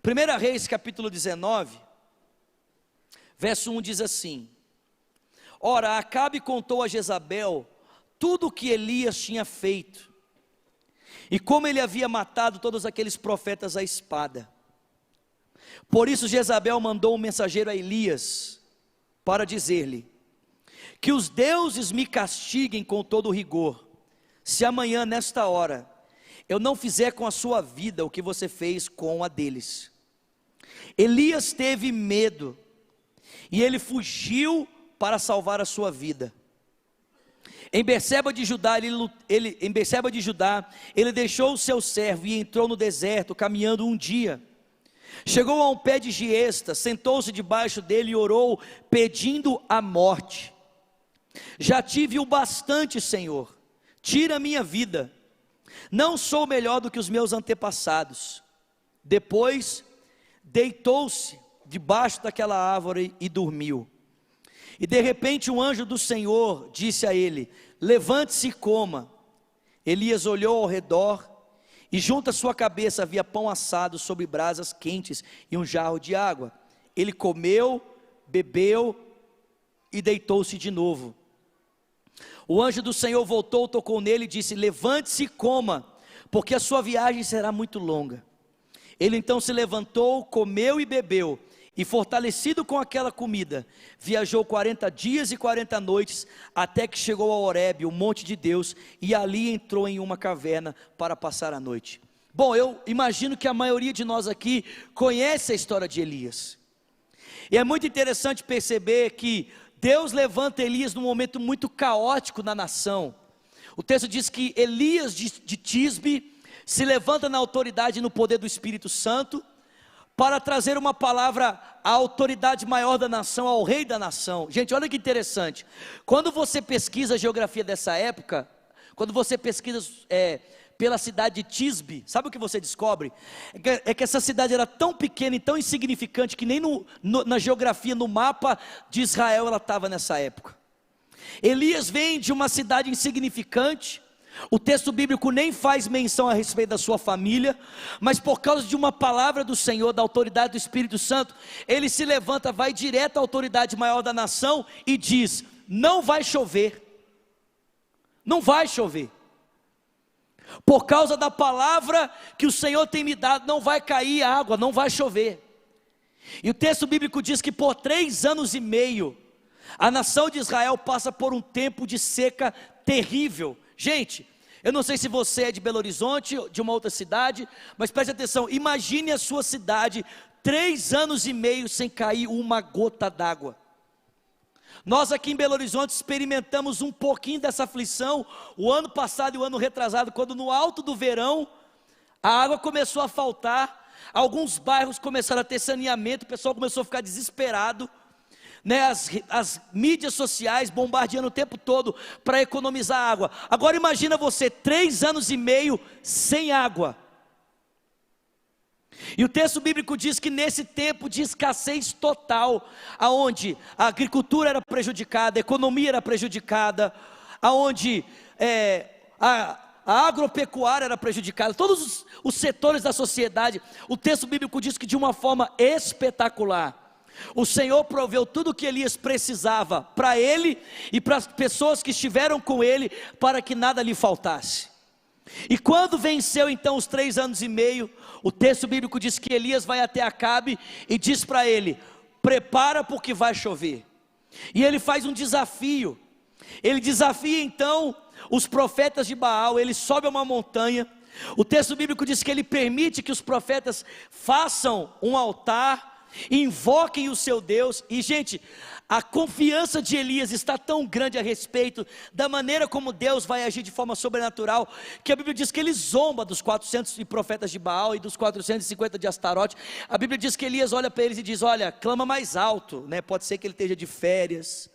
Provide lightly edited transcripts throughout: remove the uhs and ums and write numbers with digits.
1 Reis capítulo 19, verso 1 diz assim: ora, Acabe contou a Jezabel tudo o que Elias tinha feito, e como ele havia matado todos aqueles profetas à espada. Por isso Jezabel mandou um mensageiro a Elias, para dizer-lhe: que os deuses me castiguem com todo rigor, se amanhã nesta hora eu não fizer com a sua vida o que você fez com a deles. Elias teve medo, e ele fugiu para salvar a sua vida. Em Berseba de Judá, ele deixou o seu servo e entrou no deserto, caminhando um dia. Chegou a um pé de giesta, sentou-se debaixo dele e orou, pedindo a morte. Já tive o bastante, Senhor, tira a minha vida, não sou melhor do que os meus antepassados. Depois deitou-se debaixo daquela árvore e dormiu. E de repente um anjo do Senhor disse a ele: levante-se e coma. Elias olhou ao redor, e junto à sua cabeça havia pão assado sobre brasas quentes e um jarro de água. Ele comeu, bebeu e deitou-se de novo. O anjo do Senhor voltou, tocou nele e disse: levante-se e coma, porque a sua viagem será muito longa. Ele então se levantou, comeu e bebeu, e fortalecido com aquela comida, viajou 40 dias e 40 noites, até que chegou a Horebe, o monte de Deus, e ali entrou em uma caverna para passar a noite. Bom, eu imagino que a maioria de nós aqui conhece a história de Elias, e é muito interessante perceber que Deus levanta Elias num momento muito caótico na nação. O texto diz que Elias de Tisbe se levanta na autoridade e no poder do Espírito Santo, para trazer uma palavra à autoridade maior da nação, ao rei da nação. Gente, olha que interessante, quando você pesquisa a geografia dessa época, quando você pesquisa pela cidade de Tisbe, sabe o que você descobre? É que essa cidade era tão pequena e tão insignificante, que nem na geografia, no mapa de Israel ela estava nessa época. Elias vem de uma cidade insignificante, o texto bíblico nem faz menção a respeito da sua família, mas por causa de uma palavra do Senhor, da autoridade do Espírito Santo, ele se levanta, vai direto à autoridade maior da nação e diz: não vai chover, não vai chover, por causa da palavra que o Senhor tem me dado, não vai cair água, não vai chover. E o texto bíblico diz que por 3 anos e meio, a nação de Israel passa por um tempo de seca terrível. Gente, eu não sei se você é de Belo Horizonte, de uma outra cidade, mas preste atenção, imagine a sua cidade, 3 anos e meio sem cair uma gota d'água. Nós aqui em Belo Horizonte experimentamos um pouquinho dessa aflição, o ano passado e o ano retrasado, quando no alto do verão, a água começou a faltar, alguns bairros começaram a ter saneamento, o pessoal começou a ficar desesperado, né, as mídias sociais bombardeando o tempo todo para economizar água. Agora imagina você, 3 anos e meio sem água. E o texto bíblico diz que nesse tempo de escassez total, aonde a agricultura era prejudicada, a economia era prejudicada, aonde a agropecuária era prejudicada, todos os setores da sociedade, o texto bíblico diz que de uma forma espetacular, o Senhor proveu tudo o que Elias precisava para ele e para as pessoas que estiveram com ele, para que nada lhe faltasse. E quando venceu então os 3 anos e meio, o texto bíblico diz que Elias vai até Acabe e diz para ele: prepara porque vai chover. E ele faz um desafio, ele desafia então os profetas de Baal, ele sobe a uma montanha. O texto bíblico diz que ele permite que os profetas façam um altar, invoquem o seu Deus. E gente, a confiança de Elias está tão grande a respeito da maneira como Deus vai agir de forma sobrenatural, que a Bíblia diz que ele zomba dos 400 profetas de Baal e dos 450 de Astarote. A Bíblia diz que Elias olha para eles e diz: olha, clama mais alto, né? Pode ser que ele esteja de férias,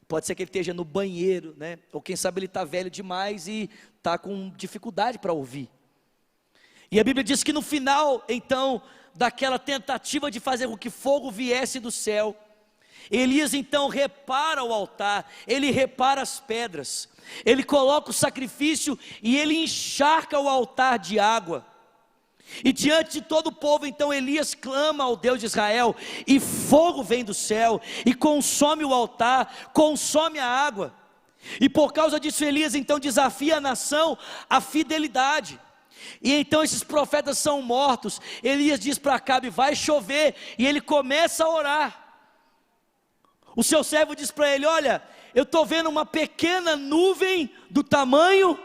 pode ser que ele esteja no banheiro, né? Ou quem sabe ele está velho demais e está com dificuldade para ouvir. E a Bíblia diz que no final então daquela tentativa de fazer com que fogo viesse do céu, Elias então repara o altar, ele repara as pedras, ele coloca o sacrifício e ele encharca o altar de água. E diante de todo o povo, então Elias clama ao Deus de Israel, e fogo vem do céu, e consome o altar, consome a água. E por causa disso Elias então desafia a nação à fidelidade. E então esses profetas são mortos. Elias diz para Acabe: vai chover, e ele começa a orar. O seu servo diz para ele: olha, eu estou vendo uma pequena nuvem do tamanho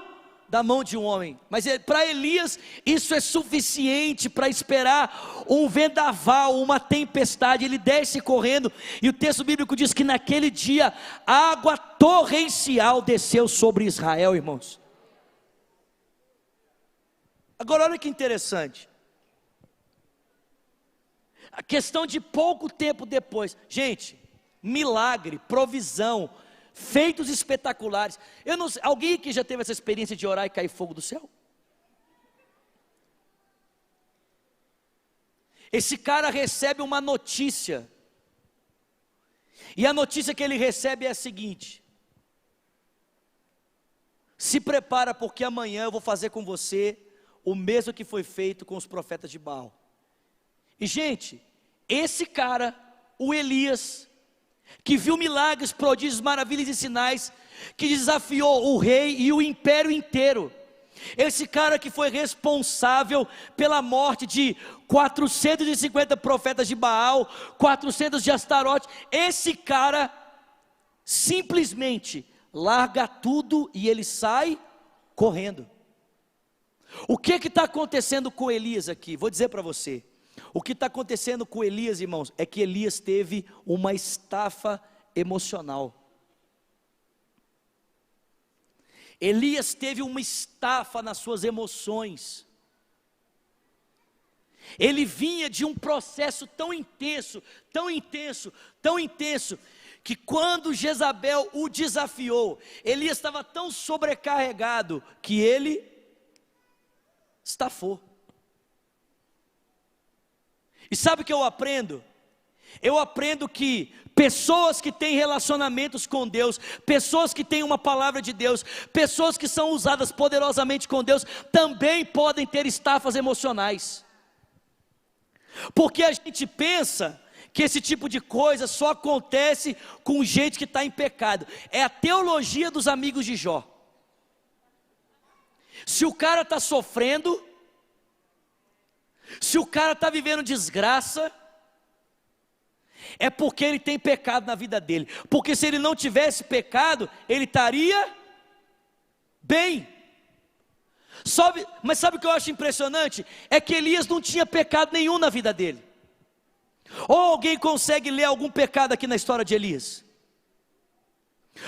da mão de um homem. Mas para Elias isso é suficiente para esperar um vendaval, uma tempestade. Ele desce correndo, e o texto bíblico diz que naquele dia água torrencial desceu sobre Israel, irmãos. Agora olha que interessante, a questão de pouco tempo depois, gente, milagre, provisão, feitos espetaculares. Eu não sei, alguém aqui já teve essa experiência de orar e cair fogo do céu? Esse cara recebe uma notícia, e a notícia que ele recebe é a seguinte: se prepara, porque amanhã eu vou fazer com você o mesmo que foi feito com os profetas de Baal. E gente, esse cara, o Elias, que viu milagres, prodígios, maravilhas e sinais, que desafiou o rei e o império inteiro, esse cara que foi responsável pela morte de 450 profetas de Baal, 400 de Astarote, esse cara simplesmente larga tudo e ele sai correndo. O que está acontecendo com Elias aqui? Vou dizer para você. O que está acontecendo com Elias, irmãos, é que Elias teve uma estafa emocional. Elias teve uma estafa nas suas emoções. Ele vinha de um processo tão intenso, tão intenso, tão intenso, que quando Jezabel o desafiou, Elias estava tão sobrecarregado que ele estafou. E sabe o que eu aprendo? Eu aprendo que pessoas que têm relacionamentos com Deus, pessoas que têm uma palavra de Deus, pessoas que são usadas poderosamente com Deus, também podem ter estafas emocionais. Porque a gente pensa que esse tipo de coisa só acontece com gente que está em pecado. É a teologia dos amigos de Jó. Se o cara está sofrendo, se o cara está vivendo desgraça, é porque ele tem pecado na vida dele. Porque se ele não tivesse pecado, ele estaria bem. Mas sabe o que eu acho impressionante? É que Elias não tinha pecado nenhum na vida dele. Ou alguém consegue ler algum pecado aqui na história de Elias?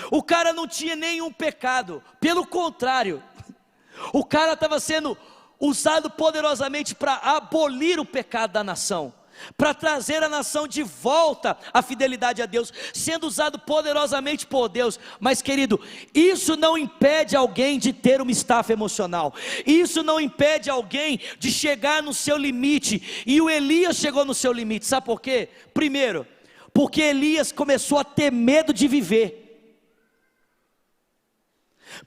O cara não tinha nenhum pecado, pelo contrário, o cara estava sendo usado poderosamente para abolir o pecado da nação, para trazer a nação de volta à fidelidade a Deus, sendo usado poderosamente por Deus. Mas querido, isso não impede alguém de ter uma estafa emocional, isso não impede alguém de chegar no seu limite, e o Elias chegou no seu limite. Sabe por quê? Primeiro, porque Elias começou a ter medo de viver.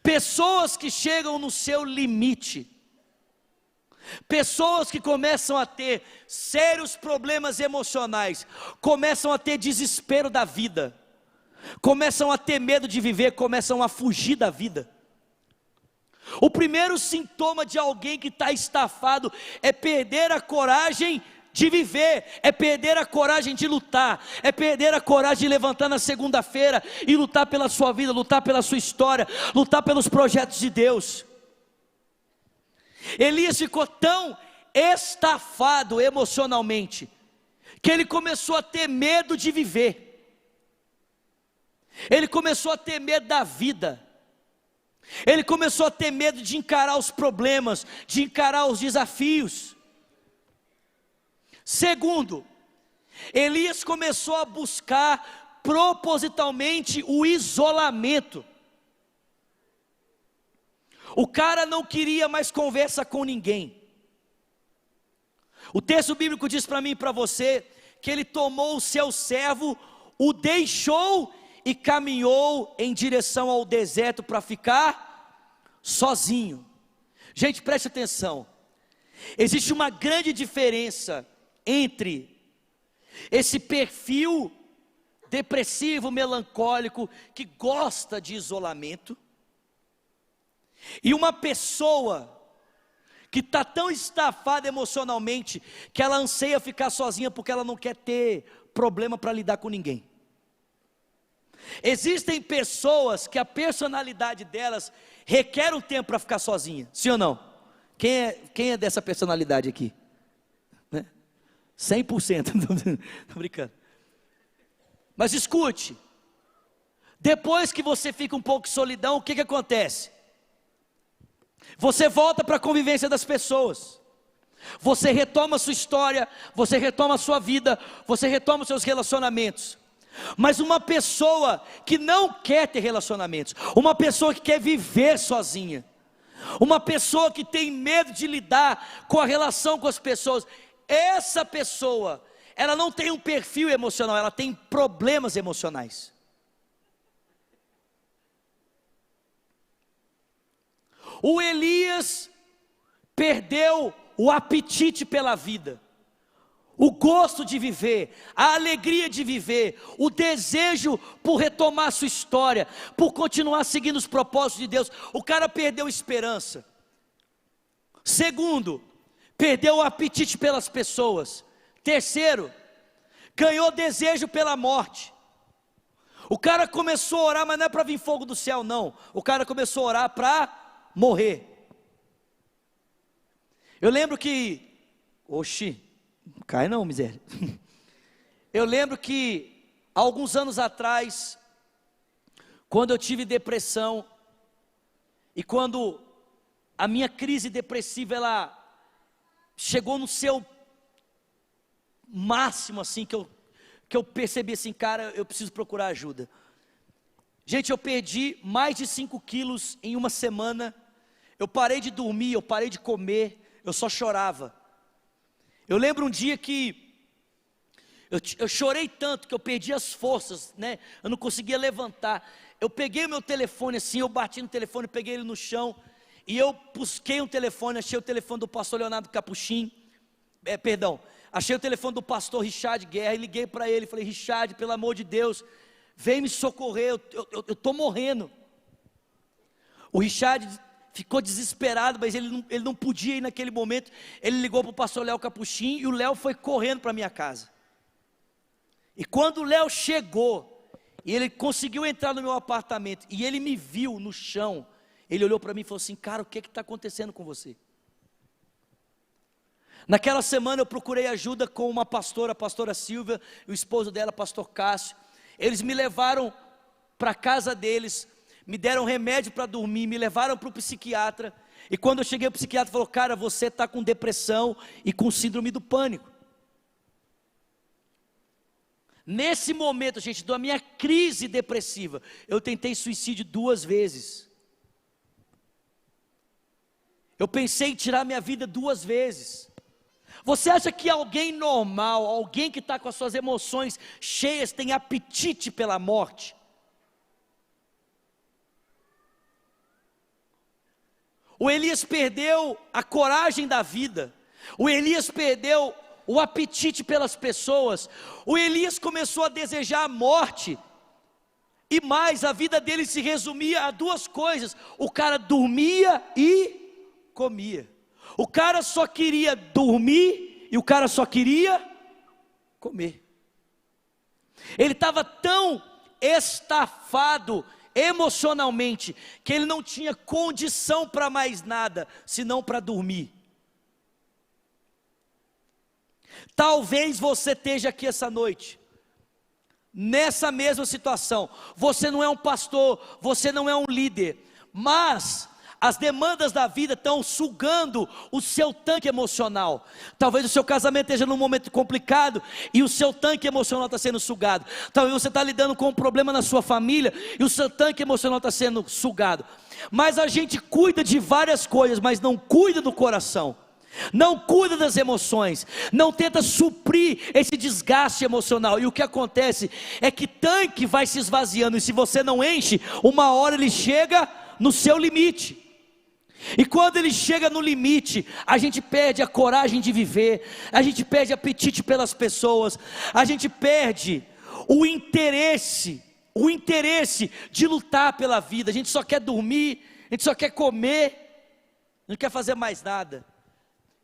Pessoas que chegam no seu limite, pessoas que começam a ter sérios problemas emocionais, começam a ter desespero da vida, começam a ter medo de viver, começam a fugir da vida. O primeiro sintoma de alguém que está estafado é perder a coragem de viver, é perder a coragem de lutar, é perder a coragem de levantar na segunda-feira e lutar pela sua vida, lutar pela sua história, lutar pelos projetos de Deus. Elias ficou tão estafado emocionalmente, que ele começou a ter medo de viver, ele começou a ter medo da vida, ele começou a ter medo de encarar os problemas, de encarar os desafios. Segundo, Elias começou a buscar propositalmente o isolamento. O cara não queria mais conversa com ninguém. O texto bíblico diz para mim e para você que ele tomou o seu servo, o deixou e caminhou em direção ao deserto para ficar sozinho. Gente, preste atenção. Existe uma grande diferença entre esse perfil depressivo, melancólico, que gosta de isolamento, e uma pessoa que está tão estafada emocionalmente, que ela anseia ficar sozinha, porque ela não quer ter problema para lidar com ninguém. Existem pessoas que a personalidade delas requer um tempo para ficar sozinha, sim ou não? Quem é dessa personalidade aqui? Né? 100%, estou brincando. Mas escute, depois que você fica um pouco de solidão, o que acontece? Você volta para a convivência das pessoas, você retoma a sua história, você retoma a sua vida, você retoma os seus relacionamentos. Mas uma pessoa que não quer ter relacionamentos, uma pessoa que quer viver sozinha, uma pessoa que tem medo de lidar com a relação com as pessoas, essa pessoa, ela não tem um perfil emocional, ela tem problemas emocionais. O Elias perdeu o apetite pela vida, o gosto de viver, a alegria de viver, o desejo por retomar sua história, por continuar seguindo os propósitos de Deus. O cara perdeu esperança. Segundo, perdeu o apetite pelas pessoas. Terceiro, ganhou desejo pela morte. O cara começou a orar, mas não é para vir fogo do céu, não. O cara começou a orar para morrer. Eu lembro que, não cai não, miséria. Eu lembro que há alguns anos atrás, quando eu tive depressão, e quando a minha crise depressiva, ela chegou no seu máximo, assim, que eu percebi assim, cara, eu preciso procurar ajuda. Gente, eu perdi mais de 5 quilos em uma semana. Eu parei de dormir, eu parei de comer, eu só chorava. Eu lembro um dia que eu chorei tanto que eu perdi as forças, né? Eu não conseguia levantar. Eu peguei o meu telefone assim, eu bati no telefone, peguei ele no chão, e eu busquei um telefone, achei o telefone do pastor Leonardo Capuchin, achei o telefone do pastor Richard Guerra, e liguei para ele, falei: Richard, pelo amor de Deus, vem me socorrer, eu estou morrendo. O Richard ficou desesperado, mas ele não podia ir naquele momento. Ele ligou para o pastor Léo Capuchin, e o Léo foi correndo para a minha casa. E quando o Léo chegou, e ele conseguiu entrar no meu apartamento, e ele me viu no chão, ele olhou para mim e falou assim: cara, o que está acontecendo com você? Naquela semana eu procurei ajuda com uma pastora, a pastora Silvia, e o esposo dela, pastor Cássio. Eles me levaram para a casa deles, me deram remédio para dormir, me levaram para o psiquiatra, e quando eu cheguei, o psiquiatra falou: cara, você está com depressão e com síndrome do pânico. Nesse momento, gente, da minha crise depressiva, eu tentei suicídio 2 vezes. Eu pensei em tirar minha vida 2 vezes. Você acha que alguém normal, alguém que está com as suas emoções cheias, tem apetite pela morte? O Elias perdeu a coragem da vida, o Elias perdeu o apetite pelas pessoas, o Elias começou a desejar a morte, e mais, a vida dele se resumia a 2 coisas: o cara dormia e comia. O cara só queria dormir e o cara só queria comer. Ele estava tão estafado emocionalmente que ele não tinha condição para mais nada senão para dormir. Talvez você esteja aqui essa noite nessa mesma situação. Você não é um pastor, você não é um líder, mas as demandas da vida estão sugando o seu tanque emocional. Talvez o seu casamento esteja num momento complicado e o seu tanque emocional está sendo sugado. Talvez você está lidando com um problema na sua família e o seu tanque emocional está sendo sugado. Mas a gente cuida de várias coisas, mas não cuida do coração, não cuida das emoções, não tenta suprir esse desgaste emocional. E o que acontece é que tanque vai se esvaziando, e se você não enche, uma hora ele chega no seu limite. E quando ele chega no limite, a gente perde a coragem de viver, a gente perde apetite pelas pessoas, a gente perde o interesse de lutar pela vida. A gente só quer dormir, a gente só quer comer, não quer fazer mais nada.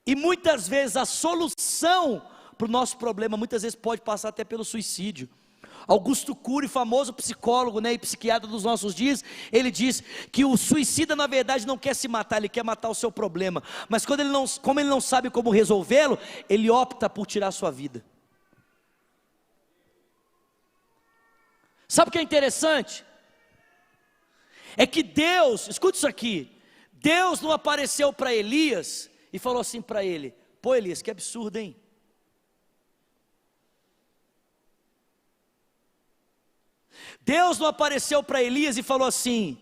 E muitas vezes a solução para o nosso problema, muitas vezes pode passar até pelo suicídio. Augusto Cury, famoso psicólogo, e psiquiatra dos nossos dias, ele diz que o suicida na verdade não quer se matar, ele quer matar o seu problema, mas como ele não sabe como resolvê-lo, ele opta por tirar a sua vida. Sabe o que é interessante? É que Deus, escute isso aqui, Deus não apareceu para Elias e falou assim para ele: pô Elias, que absurdo, hein? Deus não apareceu para Elias e falou assim: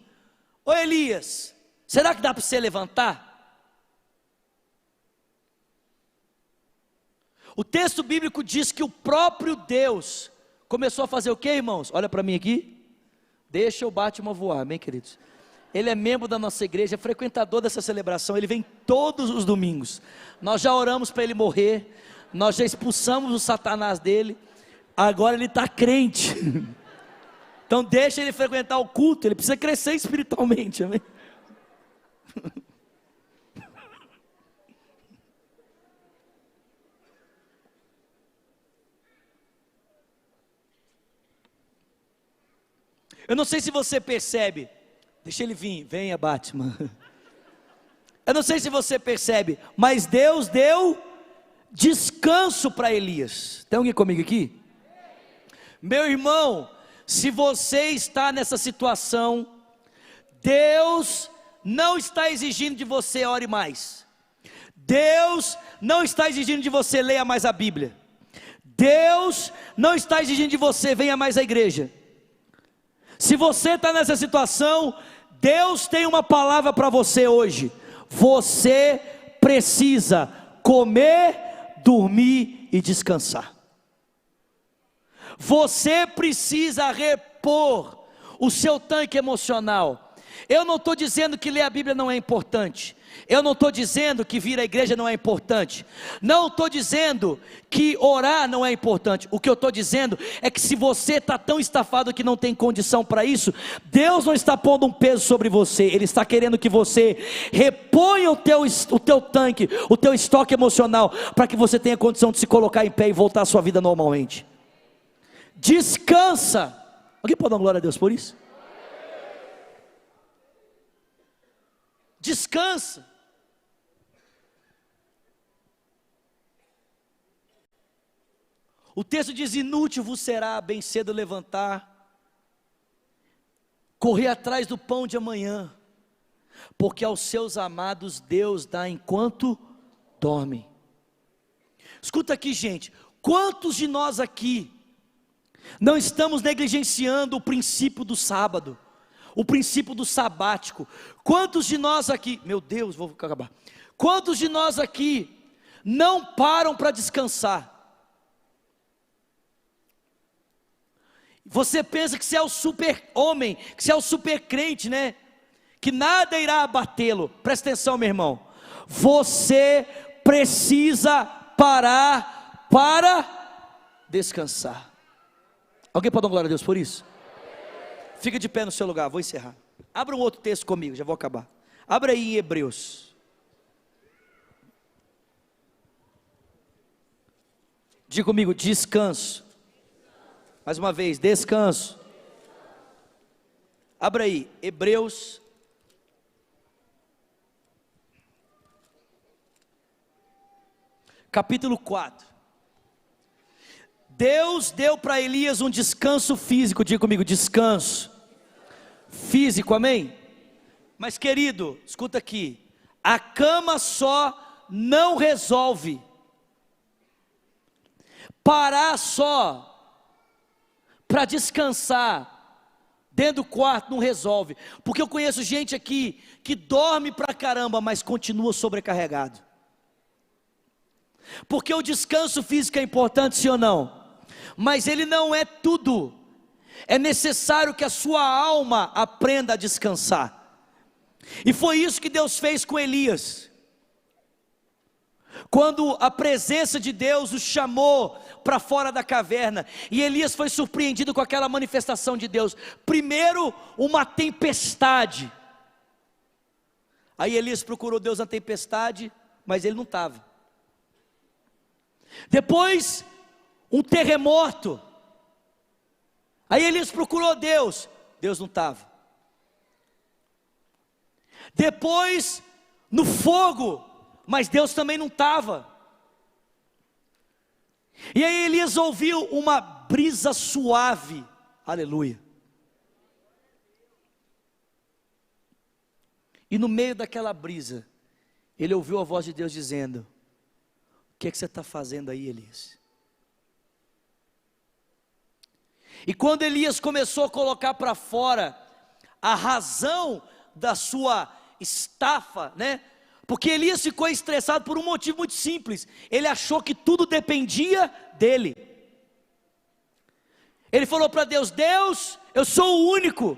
ô Elias, será que dá para você levantar? O texto bíblico diz que o próprio Deus começou a fazer o que, irmãos? Olha para mim aqui. Deixa o Batman voar, amém, queridos? Ele é membro da nossa igreja, é frequentador dessa celebração, ele vem todos os domingos. Nós já oramos para ele morrer, nós já expulsamos o Satanás dele, agora ele está crente. Então deixa ele frequentar o culto, ele precisa crescer espiritualmente, amém? Eu não sei se você percebe, deixa ele vir, venha Batman. Eu não sei se você percebe, mas Deus deu descanso para Elias. Tem alguém comigo aqui? Meu irmão, se você está nessa situação, Deus não está exigindo de você ore mais, Deus não está exigindo de você leia mais a Bíblia, Deus não está exigindo de você venha mais à igreja. Se você está nessa situação, Deus tem uma palavra para você hoje. Você precisa comer, dormir e descansar. Você precisa repor o seu tanque emocional. Eu não estou dizendo que ler a Bíblia não é importante, eu não estou dizendo que vir à igreja não é importante, não estou dizendo que orar não é importante. O que eu estou dizendo é que se você está tão estafado que não tem condição para isso, Deus não está pondo um peso sobre você, Ele está querendo que você reponha o teu tanque, o teu estoque emocional, para que você tenha condição de se colocar em pé e voltar à sua vida normalmente. Descansa. Alguém pode dar glória a Deus por isso? Descansa. O texto diz: inútil vos será bem cedo levantar, correr atrás do pão de amanhã, porque aos seus amados Deus dá enquanto dormem. Escuta aqui, gente, quantos de nós aqui não estamos negligenciando o princípio do sábado, o princípio do sabático? Quantos de nós aqui, meu Deus, vou acabar. Quantos de nós aqui não param para descansar? Você pensa que você é o super homem, que você é o super crente, né? Que nada irá abatê-lo. Presta atenção, meu irmão. Você precisa parar para descansar. Alguém pode dar glória a Deus por isso? Fica de pé no seu lugar, vou encerrar. Abra um outro texto comigo, já vou acabar. Abra aí em Hebreus. Diga comigo, descanso. Mais uma vez, descanso. Abra aí, Hebreus. Capítulo 4. Deus deu para Elias um descanso físico. Diga comigo, descanso físico, amém? Mas querido, escuta aqui, a cama só não resolve. Parar só para descansar dentro do quarto não resolve, porque eu conheço gente aqui que dorme pra caramba, mas continua sobrecarregado. Porque o descanso físico é importante, sim ou não? Mas ele não é tudo. É necessário que a sua alma aprenda a descansar. E foi isso que Deus fez com Elias. Quando a presença de Deus o chamou para fora da caverna, e Elias foi surpreendido com aquela manifestação de Deus. Primeiro, uma tempestade. Aí Elias procurou Deus na tempestade, mas ele não estava. Depois, um terremoto. Aí Elias procurou Deus, Deus não estava. Depois, no fogo, mas Deus também não estava. E aí Elias ouviu uma brisa suave, aleluia. E no meio daquela brisa, ele ouviu a voz de Deus dizendo: o que é que você está fazendo aí, Elias? E quando Elias começou a colocar para fora a razão da sua estafa, né? Porque Elias ficou estressado por um motivo muito simples. Ele achou que tudo dependia dele. Ele falou para Deus: Deus, eu sou o único,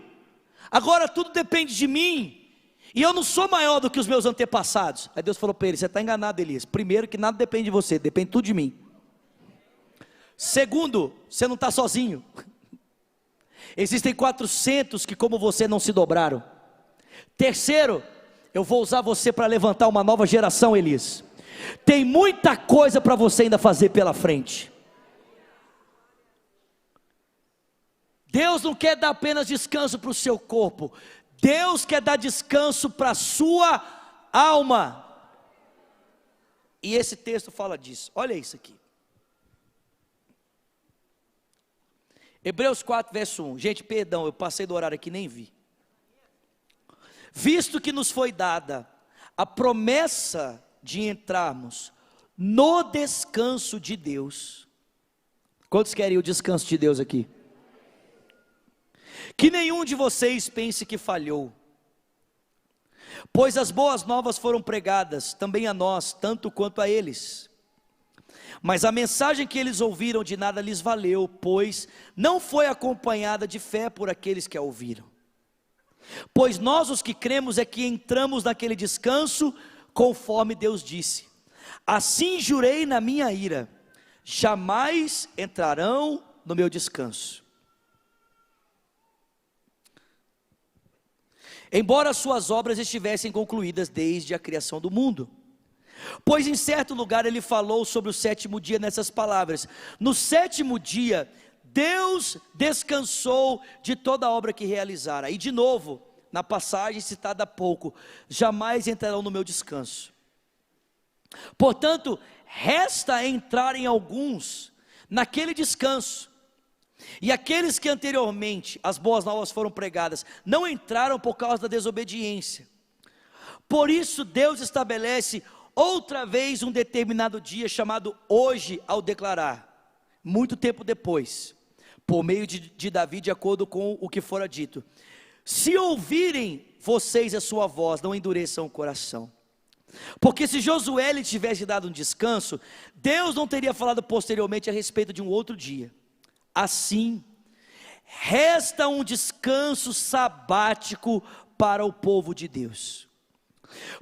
agora tudo depende de mim, e eu não sou maior do que os meus antepassados. Aí Deus falou para ele: você está enganado, Elias. Primeiro, que nada depende de você, depende tudo de mim. Segundo, você não está sozinho. Existem 400 que como você não se dobraram. Terceiro, eu vou usar você para levantar uma nova geração, Elias. Tem muita coisa para você ainda fazer pela frente. Deus não quer dar apenas descanso para o seu corpo, Deus quer dar descanso para a sua alma. E esse texto fala disso. Olha isso aqui. Hebreus 4, verso 1. Gente, perdão, eu passei do horário aqui, nem vi. Visto que nos foi dada a promessa de entrarmos no descanso de Deus. Quantos querem o descanso de Deus aqui? Que nenhum de vocês pense que falhou, pois as boas novas foram pregadas também a nós, tanto quanto a eles. Mas a mensagem que eles ouviram de nada lhes valeu, pois não foi acompanhada de fé por aqueles que a ouviram. Pois nós os que cremos é que entramos naquele descanso, conforme Deus disse: assim jurei na minha ira, jamais entrarão no meu descanso. Embora suas obras estivessem concluídas desde a criação do mundo. Pois em certo lugar ele falou sobre o sétimo dia nessas palavras: no sétimo dia Deus descansou de toda a obra que realizara. E de novo, na passagem citada há pouco: jamais entrarão no meu descanso. Portanto, resta entrarem alguns naquele descanso. E aqueles que anteriormente as boas novas foram pregadas, não entraram por causa da desobediência. Por isso Deus estabelece outra vez um determinado dia, chamado hoje, ao declarar, muito tempo depois, por meio de Davi, de acordo com o que fora dito: se ouvirem vocês a sua voz, não endureçam o coração. Porque se Josué lhe tivesse dado um descanso, Deus não teria falado posteriormente a respeito de um outro dia. Assim, resta um descanso sabático para o povo de Deus.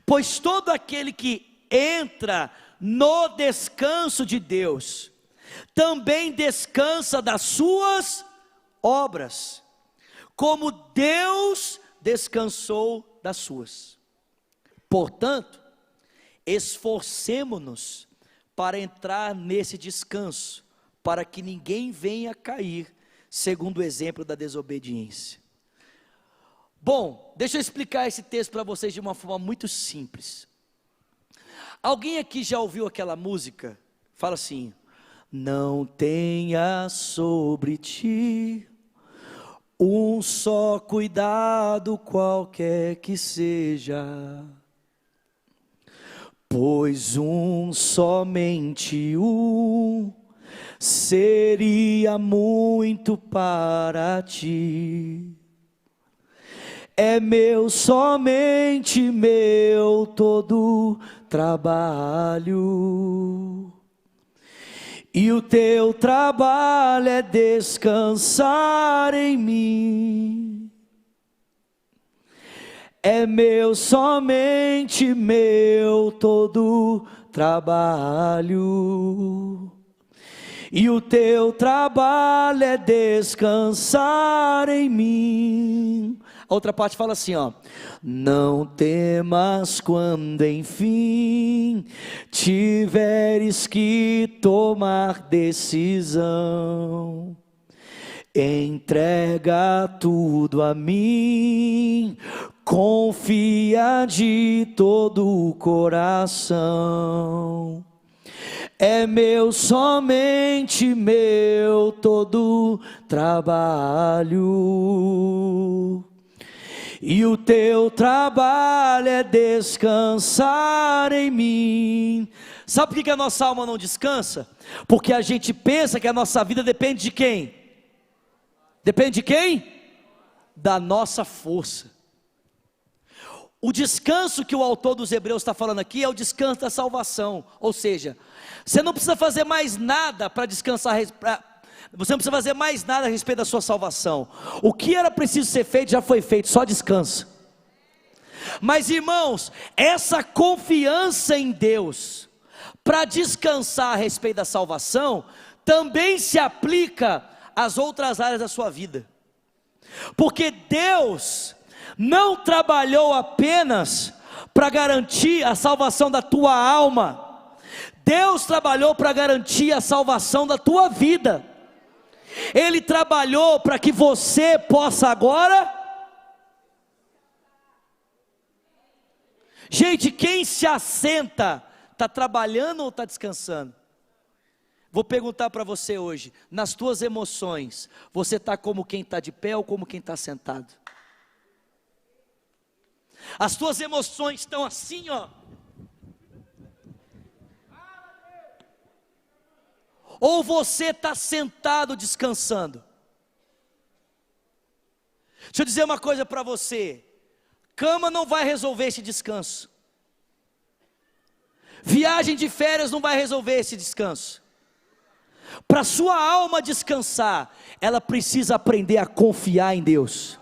Pois todo aquele que entra no descanso de Deus, também descansa das suas obras, como Deus descansou das suas. Portanto, esforcemo-nos para entrar nesse descanso, para que ninguém venha cair, segundo o exemplo da desobediência. Bom, deixa eu explicar esse texto para vocês de uma forma muito simples. Alguém aqui já ouviu aquela música? Fala assim: não tenha sobre ti um só cuidado, qualquer que seja, pois somente um seria muito para ti. É meu, somente meu, todo trabalho, e o teu trabalho é descansar em mim. é meu, somente meu todo trabalho. E o teu trabalho é descansar em mim. A outra parte fala assim, ó: não temas quando enfim tiveres que tomar decisão. Entrega tudo a mim, confia de todo o coração. É meu, somente meu todo trabalho. E o teu trabalho é descansar em mim. Sabe por que a nossa alma não descansa? Porque a gente pensa que a nossa vida depende de quem? Depende de quem? Da nossa força. O descanso que o autor dos Hebreus está falando aqui é o descanso da salvação. Ou seja, você não precisa fazer mais nada para descansar, você não precisa fazer mais nada a respeito da sua salvação. O que era preciso ser feito já foi feito, só descansa. Mas irmãos, essa confiança em Deus para descansar a respeito da salvação também se aplica às outras áreas da sua vida. Porque Deus não trabalhou apenas para garantir a salvação da tua alma. Deus trabalhou para garantir a salvação da tua vida. Ele trabalhou para que você possa agora. Gente, quem se assenta, está trabalhando ou está descansando? Vou perguntar para você hoje, nas tuas emoções, você está como quem está de pé ou como quem está sentado? As tuas emoções estão assim, ó. Ou você está sentado descansando? Deixa eu dizer uma coisa para você: cama não vai resolver esse descanso. Viagem de férias não vai resolver esse descanso. Para sua alma descansar, ela precisa aprender a confiar em Deus.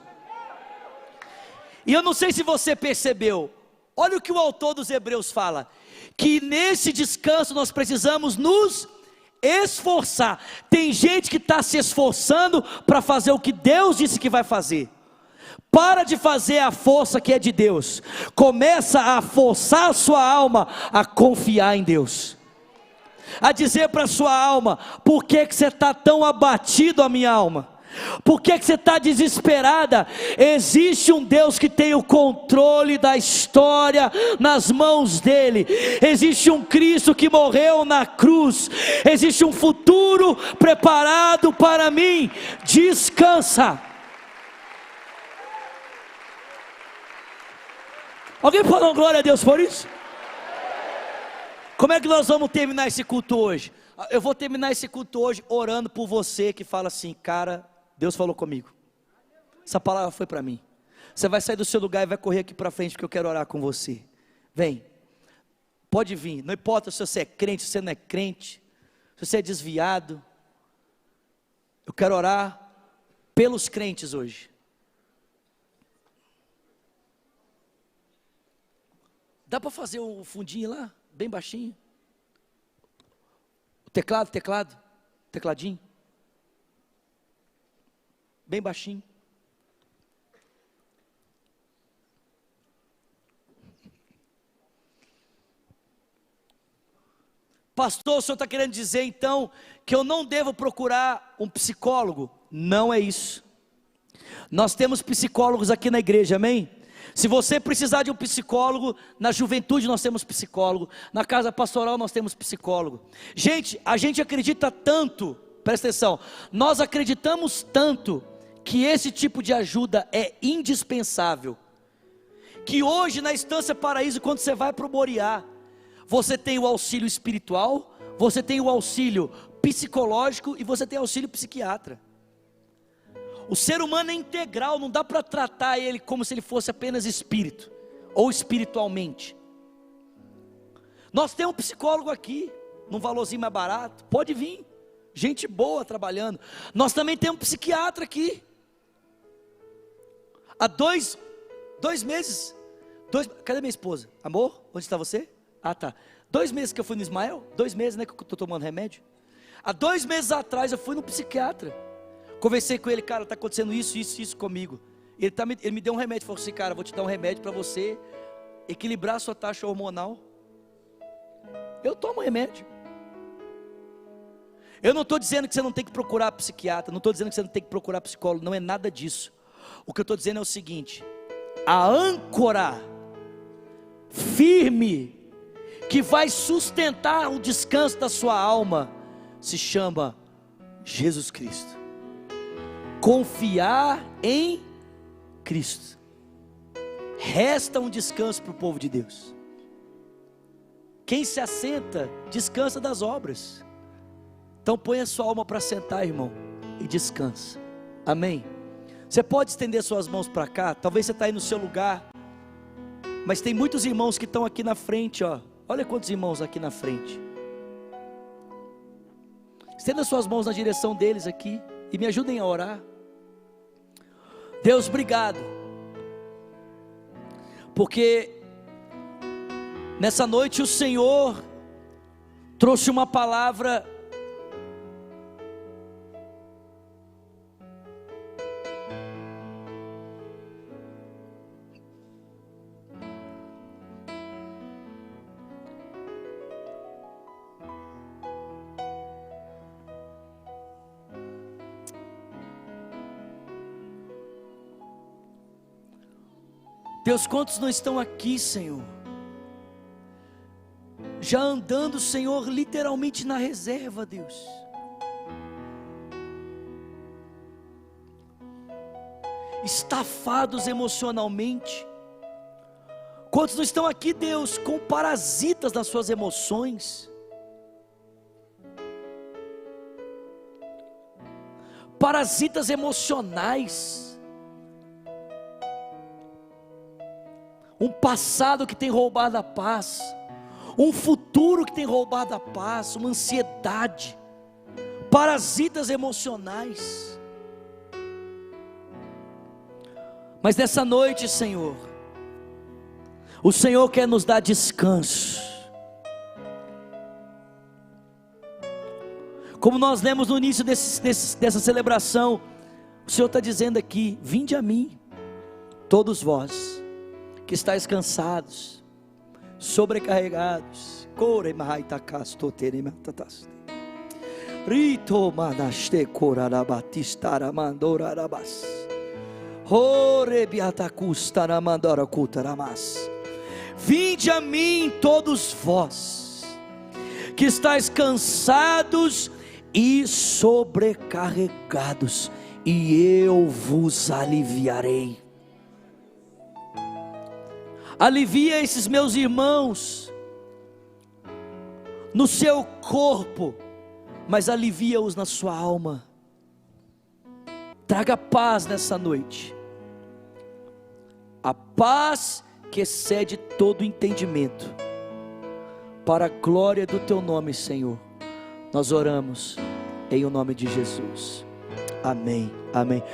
E eu não sei se você percebeu, olha o que o autor dos Hebreus fala: que nesse descanso nós precisamos nos esforçar. Tem gente que está se esforçando para fazer o que Deus disse que vai fazer. Para de fazer a força que é de Deus, começa a forçar a sua alma a confiar em Deus, a dizer para a sua alma: por que você está tão abatido, a minha alma? Por que você está desesperada? Existe um Deus que tem o controle da história nas mãos dele. Existe um Cristo que morreu na cruz. Existe um futuro preparado para mim. Descansa. Alguém falou glória a Deus por isso? Como é que nós vamos terminar esse culto hoje? Eu vou terminar esse culto hoje orando por você que fala assim: cara, Deus falou comigo, essa palavra foi para mim. Você vai sair do seu lugar e vai correr aqui para frente, porque eu quero orar com você. Vem, pode vir, não importa se você é crente, se você não é crente, se você é desviado. Eu quero orar pelos crentes hoje. Dá para fazer o fundinho lá, bem baixinho? O tecladinho. Bem baixinho. Pastor, o senhor está querendo dizer então que eu não devo procurar um psicólogo? Não é isso. Nós temos psicólogos aqui na igreja, amém? Se você precisar de um psicólogo, na juventude nós temos psicólogo, na casa pastoral nós temos psicólogo. Gente, a gente acredita tanto, presta atenção, nós acreditamos tanto que esse tipo de ajuda é indispensável, que hoje na Estância Paraíso, quando você vai para o Moriá, você tem o auxílio espiritual, você tem o auxílio psicológico e você tem auxílio psiquiatra. O ser humano é integral, não dá para tratar ele como se ele fosse apenas espírito, ou espiritualmente. Nós temos um psicólogo aqui, num valorzinho mais barato, pode vir, gente boa trabalhando. Nós também temos um psiquiatra aqui. Há dois 2 meses. Cadê minha esposa? Amor, onde está você? Ah, tá. 2 meses que eu fui no Ismael, 2 meses, né, que eu estou tomando remédio. Há 2 meses atrás eu fui no psiquiatra. Conversei com ele, cara, está acontecendo isso comigo. Ele me deu um remédio, falou assim, cara, vou te dar um remédio para você equilibrar a sua taxa hormonal. Eu tomo remédio. Eu não estou dizendo que você não tem que procurar psiquiatra, não estou dizendo que você não tem que procurar psicólogo, não é nada disso. O que eu estou dizendo é o seguinte: a âncora firme, que vai sustentar o descanso da sua alma, se chama Jesus Cristo. Confiar em Cristo. Resta um descanso para o povo de Deus. Quem se assenta, descansa das obras. Então põe a sua alma para sentar, irmão, e descansa. Amém? Você pode estender suas mãos para cá. Talvez você está aí no seu lugar, mas tem muitos irmãos que estão aqui na frente, ó. Olha quantos irmãos aqui na frente. Estenda suas mãos na direção deles aqui e me ajudem a orar. Deus, obrigado, porque nessa noite o Senhor trouxe uma palavra Deus, quantos não estão aqui, Senhor, já andando, Senhor, literalmente na reserva, Deus, estafados emocionalmente. Quantos não estão aqui, Deus, com parasitas nas suas emoções, parasitas emocionais, um passado que tem roubado a paz, um futuro que tem roubado a paz, uma ansiedade, parasitas emocionais. Mas nessa noite, Senhor, o Senhor quer nos dar descanso. Como nós lemos no início dessa celebração, o Senhor está dizendo aqui: vinde a mim, todos vós que estáis cansados, sobrecarregados, vinde a mim todos vós que estáis cansados e sobrecarregados, e eu vos aliviarei. Alivia esses meus irmãos no seu corpo, mas alivia-os na sua alma. Traga paz nessa noite, a paz que excede todo entendimento, para a glória do teu nome, Senhor. Nós oramos em o nome de Jesus. Amém, amém.